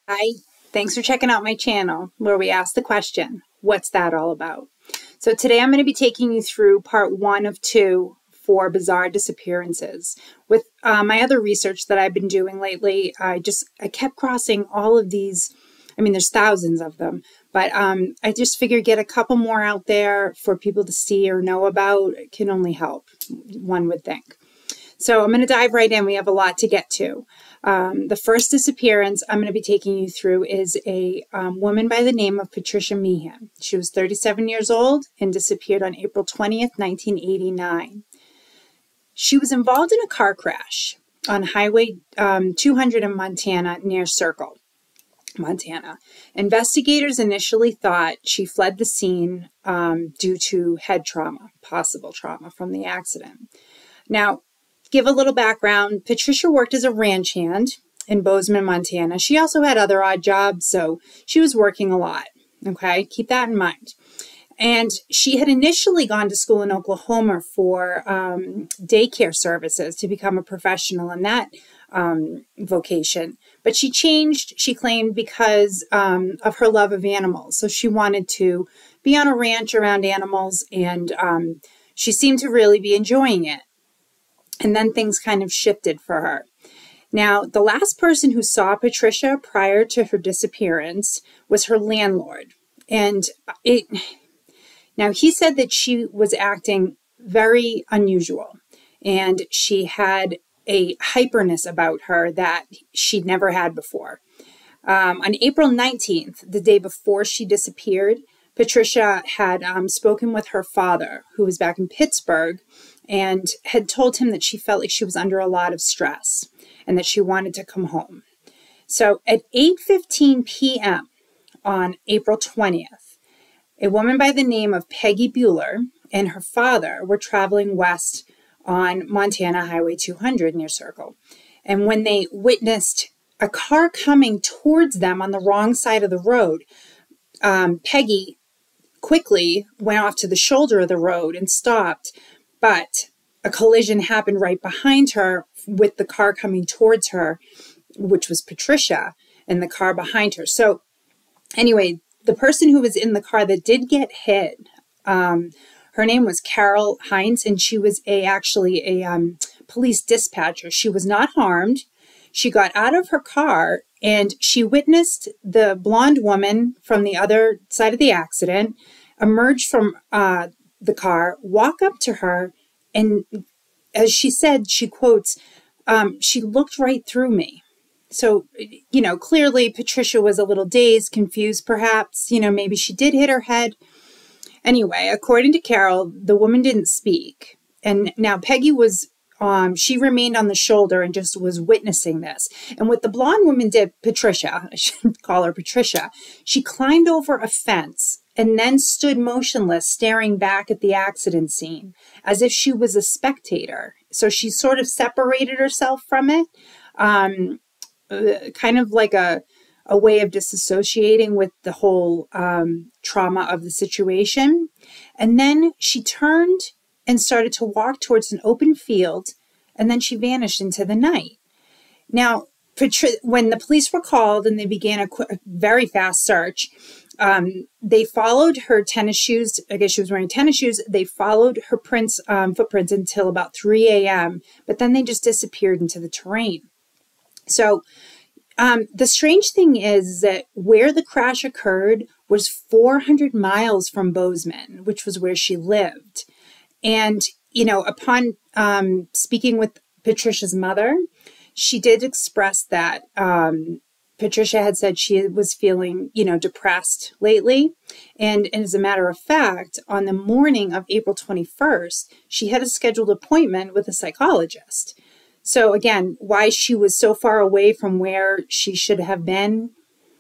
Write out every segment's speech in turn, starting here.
Hi, thanks for checking out my channel where we ask the question, what's that all about? So today I'm going to be taking you through part 1 of 2 for bizarre disappearances. With my other research that I've been doing lately, I kept crossing all of these. I mean, there's thousands of them, but I just figured get a couple more out there for people to see or know about. It can only help, one would think. So I'm going to dive right in. We have a lot to get to. The first disappearance I'm going to be taking you through is a woman by the name of Patricia Meehan. She was 37 years old and disappeared on April 20th, 1989. She was involved in a car crash on Highway 200 in Montana near Circle, Montana. Investigators initially thought she fled the scene due to head trauma, possible trauma from the accident. Now, give a little background. Patricia worked as a ranch hand in Bozeman, Montana. She also had other odd jobs, so she was working a lot. Okay, keep that in mind. And she had initially gone to school in Oklahoma for daycare services to become a professional in that vocation. But she changed, she claimed, because of her love of animals. So she wanted to be on a ranch around animals, and she seemed to really be enjoying it. And then things kind of shifted for her. Now, the last person who saw Patricia prior to her disappearance was her landlord. And now he said that she was acting very unusual. And she had a hyperness about her that she'd never had before. On April 19th, the day before she disappeared, Patricia had spoken with her father, who was back in Pittsburgh, and had told him that she felt like she was under a lot of stress and that she wanted to come home. So at 8:15 p.m. on April 20th, a woman by the name of Peggy Bueller and her father were traveling west on Montana Highway 200 near Circle. And when they witnessed a car coming towards them on the wrong side of the road, Peggy quickly went off to the shoulder of the road and stopped, but a collision happened right behind her with the car coming towards her, which was Patricia, and the car behind her. So anyway, the person who was in the car that did get hit, her name was Carol Hines, and she was actually a police dispatcher. She was not harmed. She got out of her car and she witnessed the blonde woman from the other side of the accident emerge from the car, walk up to her, and as she said, she quotes, she looked right through me. So, clearly Patricia was a little dazed, confused perhaps, maybe she did hit her head. Anyway, according to Carol, the woman didn't speak. And now Peggy was she remained on the shoulder and just was witnessing this. And what the blonde woman did, Patricia, I should call her Patricia, she climbed over a fence and then stood motionless, staring back at the accident scene as if she was a spectator. So she sort of separated herself from it, kind of like a way of disassociating with the whole trauma of the situation. And then she turned and started to walk towards an open field, and then she vanished into the night. Now, when the police were called and they began a very fast search, they followed her tennis shoes. I guess she was wearing tennis shoes. They followed her footprints until about 3 a.m., but then they just disappeared into the terrain. So the strange thing is that where the crash occurred was 400 miles from Bozeman, which was where she lived. And, upon speaking with Patricia's mother, she did express that Patricia had said she was feeling, depressed lately. And as a matter of fact, on the morning of April 21st, she had a scheduled appointment with a psychologist. So again, why she was so far away from where she should have been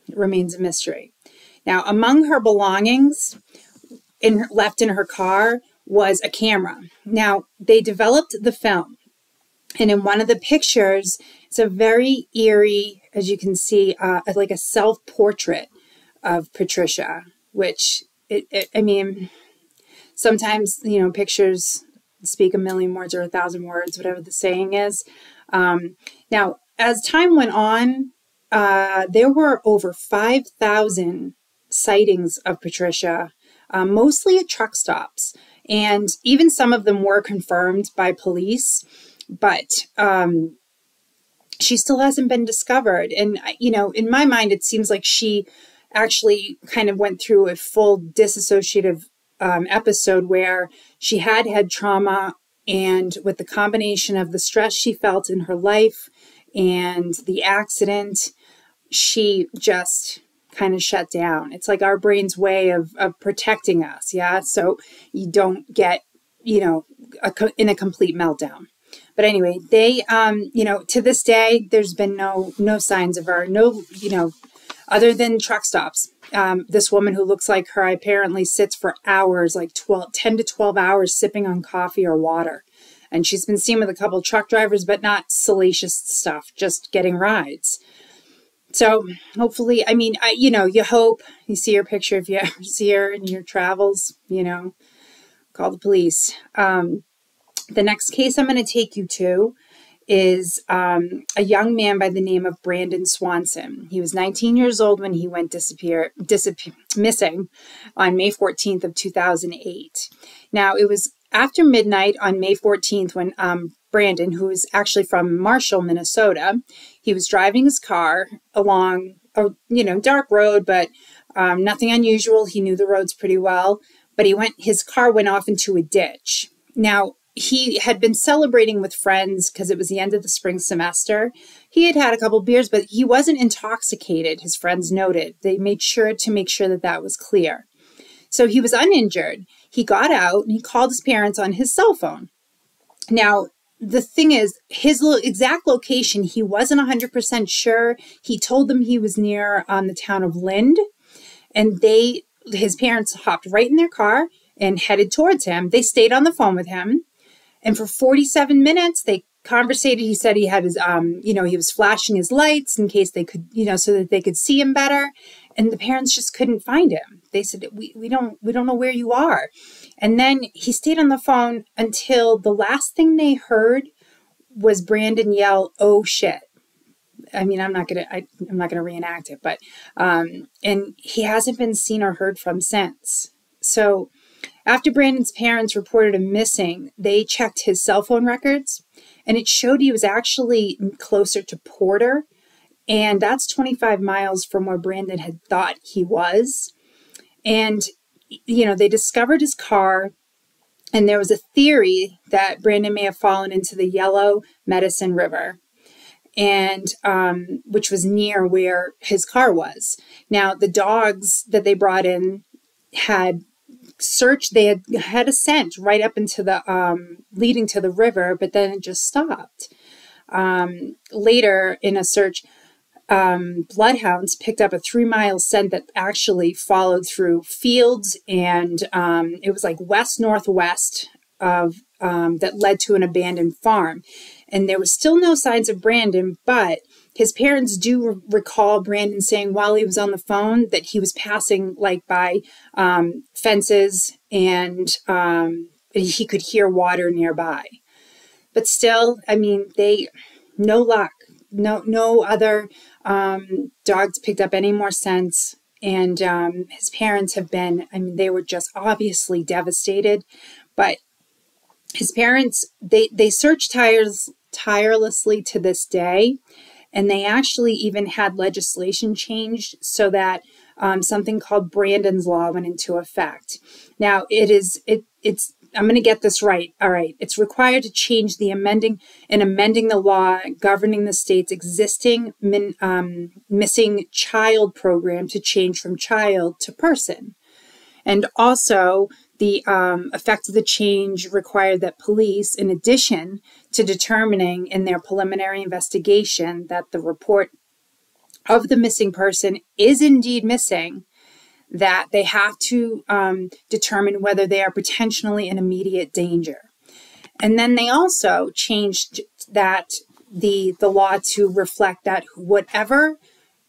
remains a mystery. Now, among her belongings left in her car was a camera. Now, they developed the film, and in one of the pictures, it's a very eerie, as you can see, like a self-portrait of Patricia, which, I mean, sometimes, pictures speak a million words or 1,000 words, whatever the saying is. Now, as time went on, there were over 5,000 sightings of Patricia, mostly at truck stops. And even some of them were confirmed by police, but she still hasn't been discovered. And, in my mind, it seems like she actually kind of went through a full dissociative episode where she had trauma, and with the combination of the stress she felt in her life and the accident, she just kind of shut down. It's like our brain's way of protecting us. Yeah. So you don't get, in a complete meltdown. But anyway, they, to this day, there's been no signs of her, other than truck stops. This woman who looks like her apparently sits for hours, like 10 to 12 hours, sipping on coffee or water. And she's been seen with a couple truck drivers, but not salacious stuff, just getting rides. So hopefully, you hope you see her picture. If you ever see her in your travels, call the police. The next case I'm going to take you to is a young man by the name of Brandon Swanson. He was 19 years old when he went missing on May 14th of 2008. Now, it was after midnight on May 14th when Brandon, who is actually from Marshall, Minnesota, he was driving his car along a dark road, but nothing unusual. He knew the roads pretty well, but his car went off into a ditch. Now, he had been celebrating with friends because it was the end of the spring semester. He had had a couple beers, but he wasn't intoxicated, his friends noted. They made sure that was clear. So he was uninjured. He got out and he called his parents on his cell phone. Now, the thing is, his exact location, he wasn't 100% sure. He told them he was near the town of Lind, and his parents hopped right in their car and headed towards him. They stayed on the phone with him. And for 47 minutes, they conversated. He said he had his, he was flashing his lights in case they could, so that they could see him better. And the parents just couldn't find him. They said, we don't know where you are. And then he stayed on the phone until the last thing they heard was Brandon yell, "Oh shit." I'm not gonna reenact it, but, and he hasn't been seen or heard from since. So after Brandon's parents reported him missing, they checked his cell phone records, and it showed he was actually closer to Porter, and that's 25 miles from where Brandon had thought he was. And, they discovered his car, and there was a theory that Brandon may have fallen into the Yellow Medicine River, and which was near where his car was. Now, the dogs that they brought in had had a scent right up into the leading to the river, but then it just stopped. Later in a search, bloodhounds picked up a 3-mile scent that actually followed through fields, and it was like west-northwest of that led to an abandoned farm. And there was still no signs of Brandon, but his parents do recall Brandon saying while he was on the phone that he was passing by fences, and he could hear water nearby. But still, no luck. No other dogs picked up any more scents. And his parents have been, they were just obviously devastated. But his parents, they searched tirelessly to this day. And they actually even had legislation changed so that something called Brandon's Law went into effect. Now, it's I'm going to get this right. All right. It's required to change amending the law governing the state's existing missing child program to change from child to person. And also, the effect of the change required that police, in addition to determining in their preliminary investigation that the report of the missing person is indeed missing, that they have to determine whether they are potentially in immediate danger. And then they also changed that the law to reflect that whatever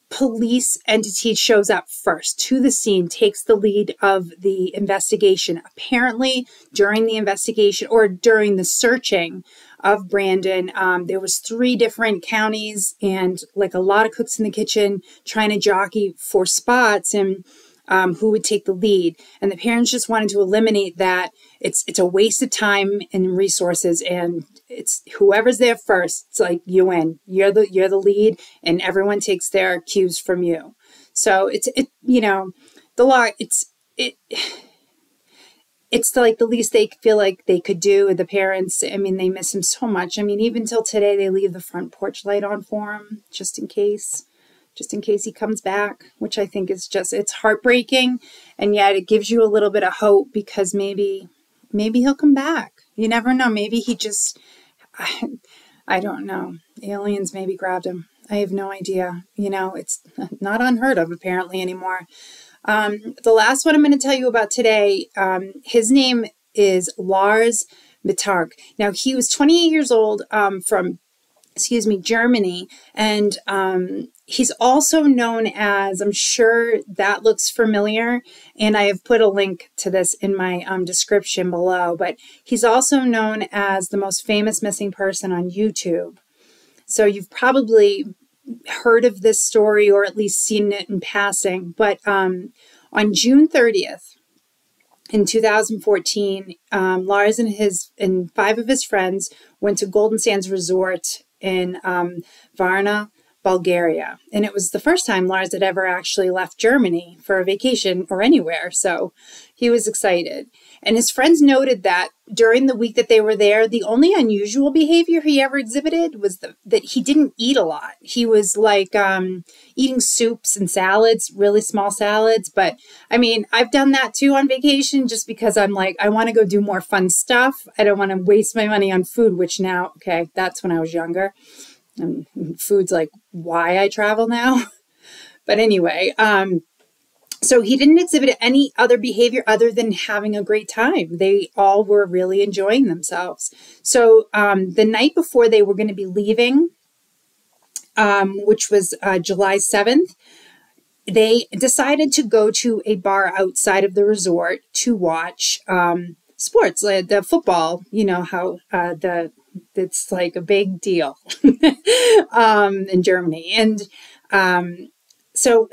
police entity shows up first to the scene takes the lead of the investigation. Apparently, during the investigation or during the searching, of Brandon. There was 3 different counties and like a lot of cooks in the kitchen trying to jockey for spots and who would take the lead. And the parents just wanted to eliminate that. It's a waste of time and resources, and it's whoever's there first. It's like you win. You're the lead, and everyone takes their cues from you. So the law. It's like the least they feel like they could do. The parents, I mean, they miss him so much. I mean, even till today, they leave the front porch light on for him just in case he comes back, which I think is it's heartbreaking. And yet it gives you a little bit of hope because maybe he'll come back. You never know. Maybe he just, I don't know. Aliens maybe grabbed him. I have no idea. It's not unheard of apparently anymore. The last one I'm going to tell you about today, his name is Lars Mittarg. Now, he was 28 years old from Germany. And he's also known as, I'm sure that looks familiar, and I have put a link to this in my description below, but he's also known as the most famous missing person on YouTube. So you've probably heard of this story or at least seen it in passing. But on June 30th, in 2014, Lars and 5 of his friends went to Golden Sands Resort in Varna, Bulgaria. And it was the first time Lars had ever actually left Germany for a vacation or anywhere. So he was excited. And his friends noted that during the week that they were there, the only unusual behavior he ever exhibited was that he didn't eat a lot. He was like eating soups and salads, really small salads. But I mean, I've done that too on vacation just because I'm like, I want to go do more fun stuff. I don't want to waste my money on food, which now, okay, that's when I was younger. And food's like why I travel now. But anyway, so he didn't exhibit any other behavior other than having a great time. They all were really enjoying themselves. So the night before they were going to be leaving, which was July 7th, they decided to go to a bar outside of the resort to watch sports, like the football, how it's like a big deal in Germany. And so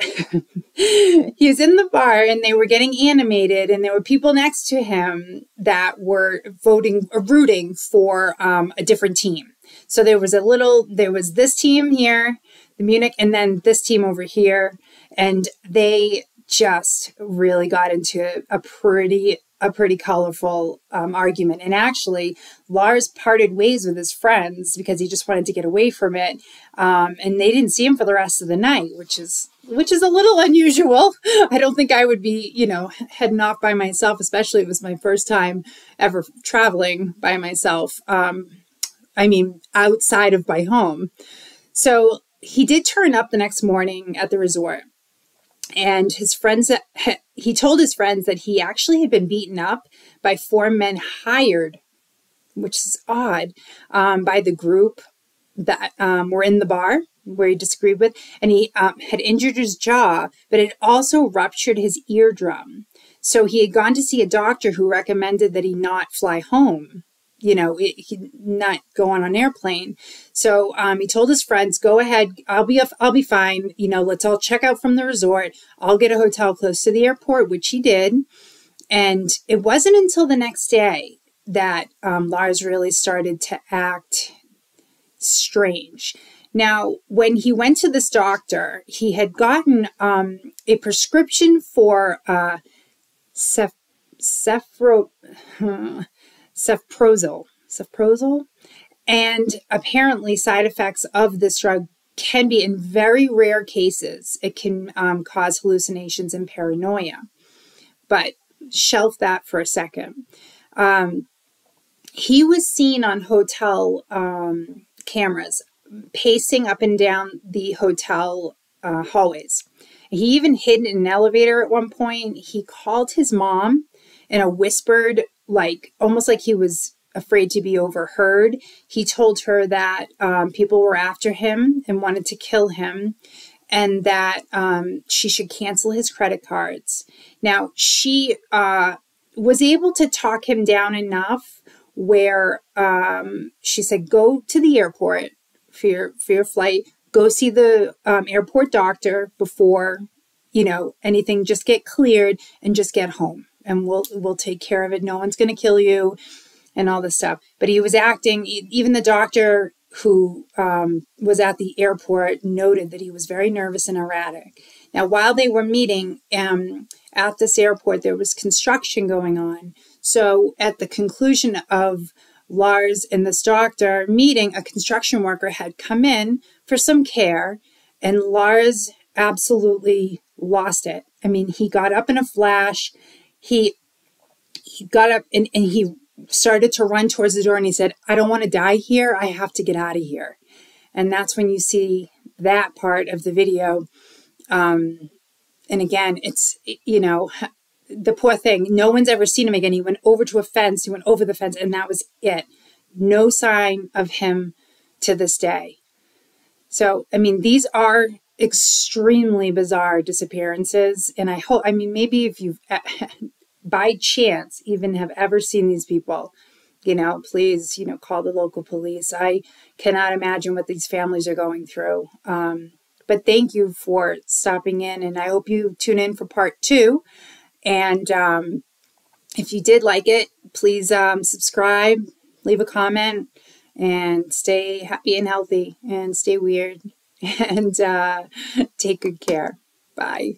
he was in the bar and they were getting animated, and there were people next to him that were rooting for a different team. So there was this team here, the Munich, and then this team over here. And they just really got into a pretty colorful argument. And actually, Lars parted ways with his friends because he just wanted to get away from it. And they didn't see him for the rest of the night, which is a little unusual. I don't think I would be, heading off by myself, especially it was my first time ever traveling by myself. I mean, outside of my home. So he did turn up the next morning at the resort. And he told his friends that he actually had been beaten up by 4 men hired, which is odd, by the group that were in the bar where he disagreed with. And he had injured his jaw, but it also ruptured his eardrum. So he had gone to see a doctor who recommended that he not fly home. He not go on an airplane. So he told his friends, go ahead, I'll be fine. Let's all check out from the resort. I'll get a hotel close to the airport, which he did. And it wasn't until the next day that Lars really started to act strange. Now, when he went to this doctor, he had gotten a prescription for cefprozil, and apparently side effects of this drug can be, in very rare cases, it can cause hallucinations and paranoia. But shelf that for a second. He was seen on hotel cameras pacing up and down the hotel hallways. He even hid in an elevator at one point. He called his mom in a whispered, almost like he was afraid to be overheard. He told her that people were after him and wanted to kill him, and that she should cancel his credit cards. Now, she was able to talk him down enough where she said, go to the airport for your flight, go see the airport doctor before, you know, anything, just get cleared and just get home and we'll take care of it. No one's going to kill you and all this stuff. But he was acting, even the doctor who was at the airport noted that he was very nervous and erratic. Now, while they were meeting at this airport, there was construction going on. So at the conclusion of Lars and this doctor meeting, a construction worker had come in for some care, and Lars absolutely lost it. I mean, he got up in a flash. He got up and he started to run towards the door, and he said, I don't want to die here. I have to get out of here. And that's when you see that part of the video. And again, it's, you know, the poor thing, no one's ever seen him again. He went over to a fence, he went over the fence, and that was it. No sign of him to this day. So, I mean, these are extremely bizarre disappearances. And I hope, I mean, maybe if you've by chance even have ever seen these people, you know, please, you know, call the local police. I cannot imagine what these families are going through. But thank you for stopping in, and I hope you tune in for part 2. And if you did like it, please subscribe, leave a comment, and stay happy and healthy, and stay weird, and take good care. Bye.